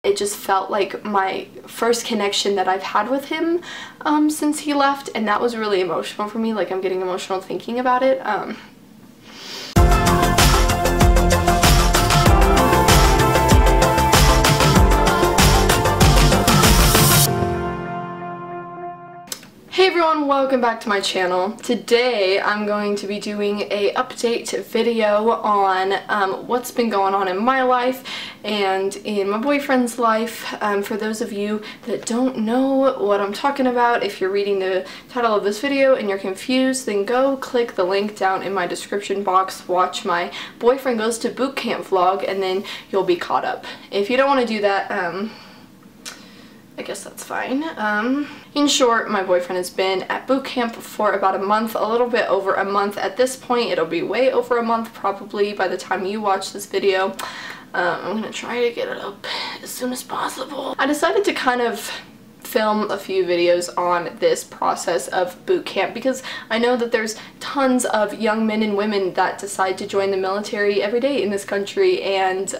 It just felt like my first connection that I've had with him since he left, and that was really emotional for me. Like, I'm getting emotional thinking about it. Hey everyone, welcome back to my channel. Today I'm going to be doing a update video on what's been going on in my life and in my boyfriend's life. For those of you that don't know what I'm talking about, if you're reading the title of this video and you're confused, then go click the link down in my description box, watch my boyfriend goes to boot camp vlog, and then you'll be caught up. If you don't want to do that, I guess that's fine. In short, my boyfriend has been at boot camp for about a month, a little bit over a month at this point. It'll be way over a month probably by the time you watch this video. I'm gonna try to get it up as soon as possible. I decided to kind of film a few videos on this process of boot camp because I know that there's tons of young men and women that decide to join the military every day in this country, and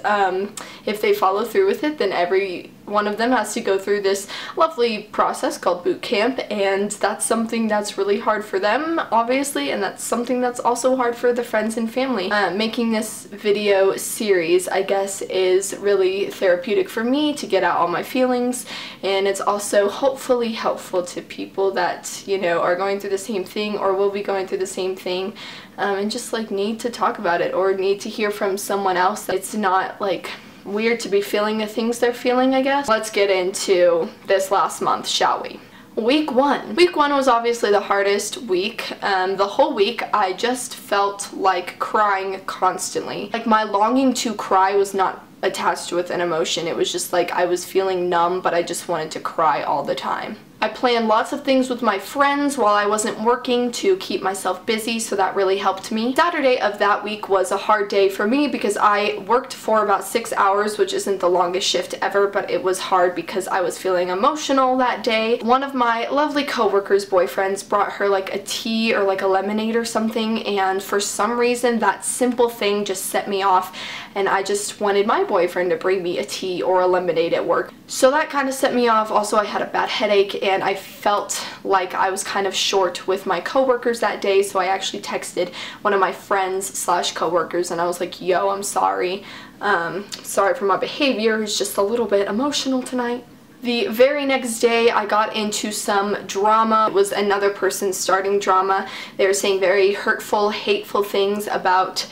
if they follow through with it, then every one of them has to go through this lovely process called boot camp, and that's something that's really hard for them, obviously, and that's something that's also hard for the friends and family. Making this video series, I guess, is really therapeutic for me to get out all my feelings, and it's also hopefully helpful to people that, you know, are going through the same thing or will be going through the same thing, and just like need to talk about it or need to hear from someone else. It's not like weird to be feeling the things they're feeling, I guess. Let's get into this last month, shall we? Week one. Week one was obviously the hardest week. The whole week I just felt like crying constantly. Like, my longing to cry was not attached with an emotion. It was just like I was feeling numb, but I just wanted to cry all the time. I planned lots of things with my friends while I wasn't working to keep myself busy, so that really helped me. Saturday of that week was a hard day for me because I worked for about 6 hours, which isn't the longest shift ever, but it was hard because I was feeling emotional that day. One of my lovely co-workers' boyfriends brought her like a tea or like a lemonade or something, and for some reason that simple thing just set me off, and I just wanted my boyfriend to bring me a tea or a lemonade at work. So that kind of set me off. Also, I had a bad headache and I felt like I was kind of short with my coworkers that day, so I actually texted one of my friends slash coworkers and I was like, yo, I'm sorry. Sorry for my behavior. It's just a little bit emotional tonight. The very next day I got into some drama. It was another person starting drama. They were saying very hurtful, hateful things about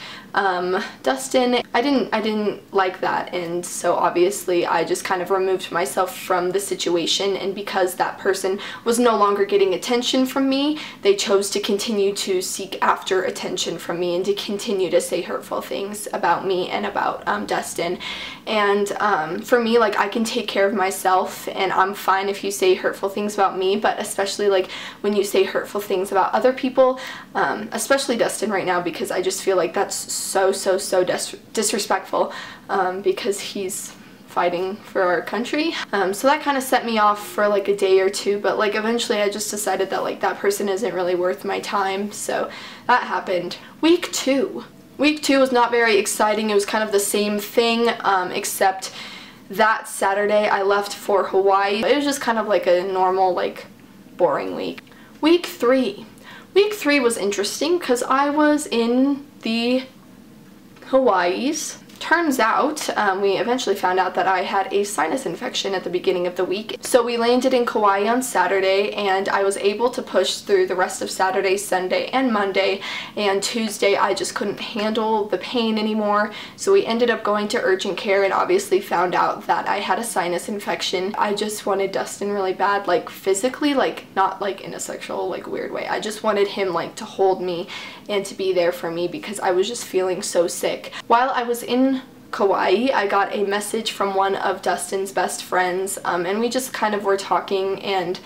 Dustin. I didn't like that, and so obviously I just kind of removed myself from the situation, and because that person was no longer getting attention from me, they chose to continue to seek after attention from me and to continue to say hurtful things about me and about Dustin. And for me, like, I can take care of myself and I'm fine if you say hurtful things about me, but especially like when you say hurtful things about other people, especially Dustin right now, because I just feel like that's so disrespectful, because he's fighting for our country. So that kind of set me off for like a day or two, but like eventually I just decided that like that person isn't really worth my time, so that happened. Week two. Week two was not very exciting. It was kind of the same thing, except that Saturday I left for Hawaii. It was just kind of like a normal, like, boring week. Week three. Week three was interesting because I was in the Hawaii's. Turns out, we eventually found out that I had a sinus infection at the beginning of the week. So we landed in Kauai on Saturday, and I was able to push through the rest of Saturday, Sunday, and Monday, and Tuesday I just couldn't handle the pain anymore. So we ended up going to urgent care and obviously found out that I had a sinus infection. I just wanted Dustin really bad, like physically, like not like in a sexual, like weird way. I just wanted him like to hold me and to be there for me because I was just feeling so sick. While I was in Kauai, I got a message from one of Dustin's best friends, and we just kind of were talking, and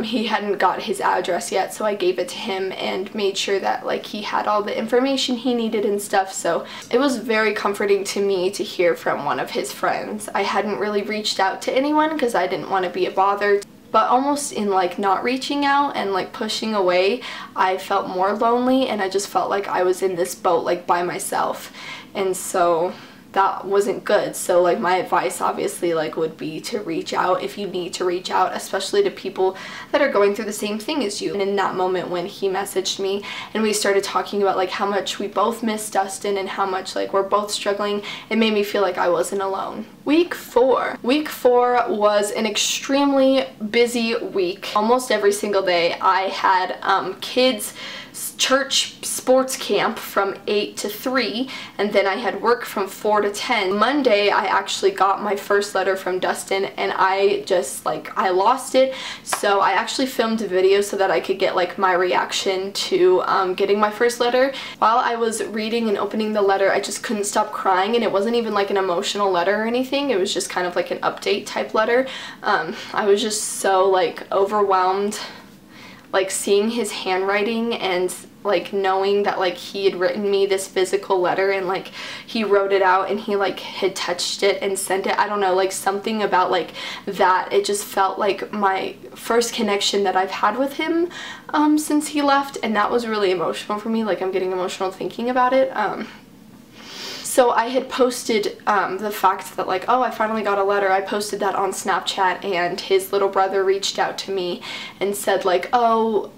he hadn't got his address yet, so I gave it to him and made sure that like he had all the information he needed and stuff. So it was very comforting to me to hear from one of his friends. I hadn't really reached out to anyone because I didn't want to be a bother, but almost in like not reaching out and like pushing away, I felt more lonely, and I just felt like I was in this boat like by myself. And so that wasn't good. So like my advice obviously like would be to reach out if you need to reach out, especially to people that are going through the same thing as you. And in that moment when he messaged me and we started talking about like how much we both miss Dustin and how much like we're both struggling, it made me feel like I wasn't alone. Week 4 was an extremely busy week. Almost every single day I had kids church sports camp from 8 to 3, and then I had work from 4 to 10. Monday I actually got my first letter from Dustin, and I lost it, so I actually filmed a video so that I could get like my reaction to getting my first letter. While I was reading and opening the letter, I just couldn't stop crying, and it wasn't even like an emotional letter or anything. It was just kind of like an update type letter. I was just so like overwhelmed, like seeing his handwriting and like knowing that like he had written me this physical letter and like he wrote it out and he like had touched it and sent it. I don't know, like something about like that, it just felt like my first connection that I've had with him since he left, and that was really emotional for me. Like I'm getting emotional thinking about it. So I had posted the fact that like, oh, I finally got a letter. I posted that on Snapchat, and his little brother reached out to me and said like, oh,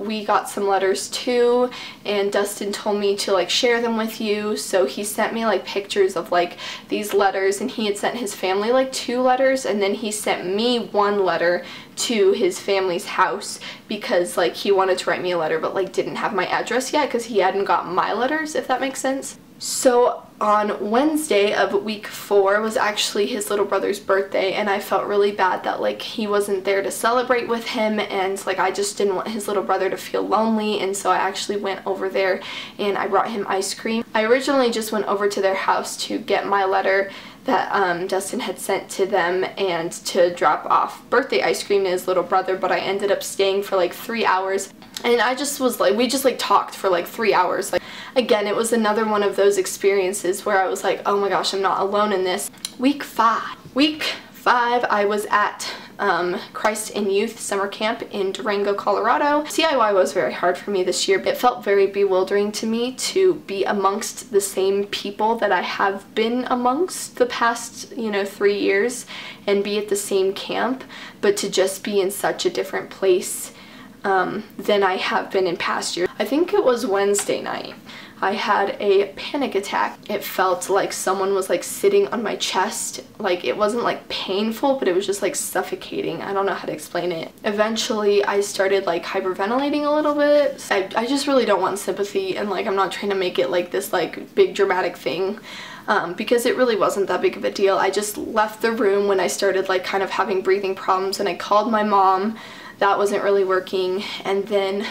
we got some letters too, and Dustin told me to like share them with you. So he sent me like pictures of like these letters, and he had sent his family like 2 letters, and then he sent me 1 letter to his family's house because like he wanted to write me a letter but like didn't have my address yet because he hadn't got my letters, if that makes sense. So on Wednesday of week 4 was actually his little brother's birthday, and I felt really bad that like he wasn't there to celebrate with him, and like I just didn't want his little brother to feel lonely, and so I actually went over there and I brought him ice cream. I originally just went over to their house to get my letter that Dustin had sent to them and to drop off birthday ice cream to his little brother, but I ended up staying for like 3 hours, and I just was like, we just like talked for like 3 hours. Like again, it was another one of those experiences where I was like, oh my gosh, I'm not alone in this. Week 5 I was at Christ in Youth summer camp in Durango, Colorado. DIY was very hard for me this year. It felt very bewildering to me to be amongst the same people that I have been amongst the past, 3 years and be at the same camp, but to just be in such a different place than I have been in past years. I think it was Wednesday night. I had a panic attack. It felt like someone was like sitting on my chest. Like it wasn't like painful, but it was just like suffocating. I don't know how to explain it. Eventually I started like hyperventilating a little bit. I just really don't want sympathy, and like I'm not trying to make it like this like big dramatic thing. Because it really wasn't that big of a deal. I just left the room when I started like kind of having breathing problems, and I called my mom. That wasn't really working, and then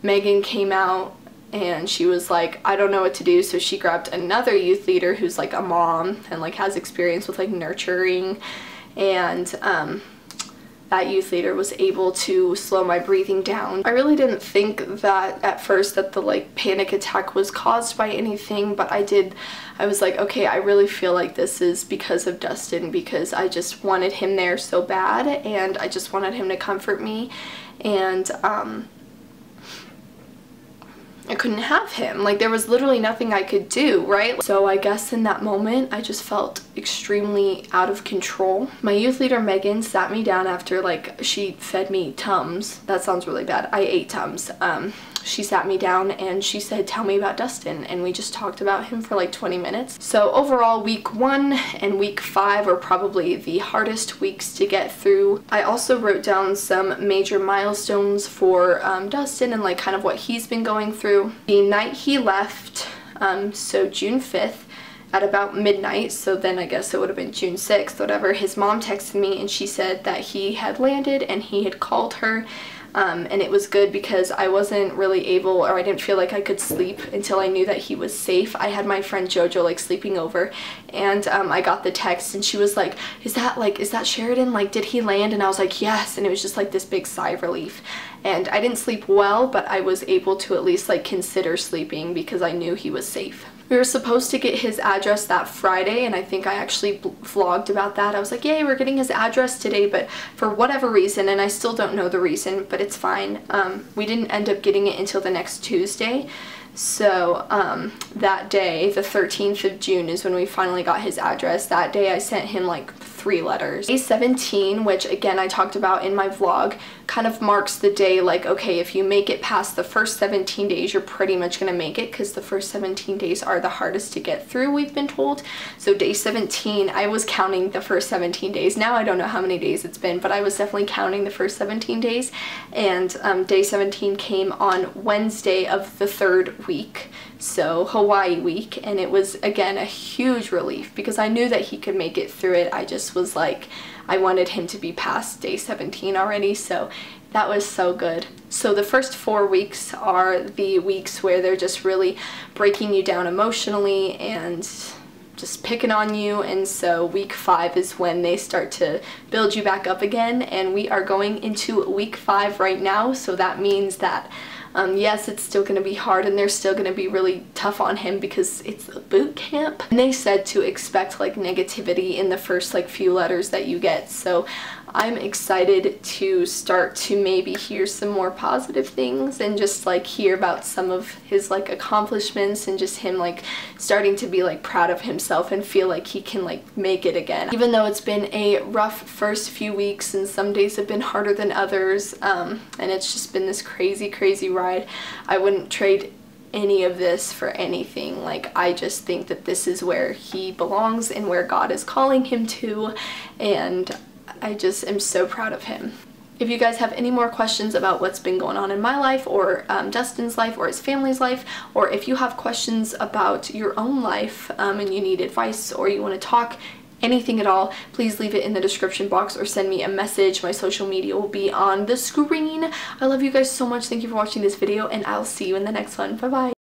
Megan came out and she was like, I don't know what to do, so she grabbed another youth leader who's like a mom and like has experience with like nurturing, and that youth leader was able to slow my breathing down. I really didn't think that at first that the like panic attack was caused by anything, but I was like, okay, I really feel like this is because of Dustin, because I just wanted him there so bad, and I just wanted him to comfort me, and I couldn't have him. Like there was literally nothing I could do, right? So I guess in that moment I just felt extremely out of control. My youth leader Megan sat me down after like she fed me Tums. That sounds really bad. I ate Tums. She sat me down and she said, tell me about Dustin, and we just talked about him for like 20 minutes. So overall, week 1 and week 5 are probably the hardest weeks to get through. I also wrote down some major milestones for Dustin and like kind of what he's been going through. The night he left, so June 5th, at about midnight, so then I guess it would have been June 6th, whatever, his mom texted me and she said that he had landed and he had called her. And it was good because I wasn't really able, or I didn't feel like I could sleep until I knew that he was safe. I had my friend Jojo like sleeping over, and I got the text and she was like, is that Sheridan? Like, did he land? And I was like, yes. And it was just like this big sigh of relief. And I didn't sleep well, but I was able to at least like consider sleeping because I knew he was safe. We were supposed to get his address that Friday, and I think I actually vlogged about that. I was like, yay, we're getting his address today, but for whatever reason, and I still don't know the reason, but it's fine, we didn't end up getting it until the next Tuesday. So that day, the 13th of June, is when we finally got his address. That day I sent him like 3 letters. Day 17, which again I talked about in my vlog, kind of marks the day like, okay, if you make it past the first 17 days, you're pretty much gonna make it, because the first 17 days are the hardest to get through, we've been told. So day 17, I was counting the first 17 days. Now I don't know how many days it's been, but I was definitely counting the first 17 days. And day 17 came on Wednesday of the 3rd week, so Hawaii week, and it was again a huge relief because I knew that he could make it through it. I just was like, I wanted him to be past day 17 already, so that was so good. So the first 4 weeks are the weeks where they're just really breaking you down emotionally and just picking on you, and so week 5 is when they start to build you back up again, and we are going into week 5 right now. So that means that yes, it's still going to be hard, and they're still going to be really tough on him because it's a boot camp. And they said to expect like negativity in the first like few letters that you get, so I'm excited to start to maybe hear some more positive things and just like hear about some of his like accomplishments, and just him like starting to be like proud of himself and feel like he can like make it again. Even though it's been a rough first few weeks and some days have been harder than others, and it's just been this crazy ride, I wouldn't trade any of this for anything. Like, I just think that this is where he belongs and where God is calling him to, and I just am so proud of him. If you guys have any more questions about what's been going on in my life, or Dustin's life, or his family's life, or if you have questions about your own life and you need advice, or you want to talk anything at all, please leave it in the description box or send me a message. My social media will be on the screen. I love you guys so much. Thank you for watching this video, and I'll see you in the next one. Bye bye.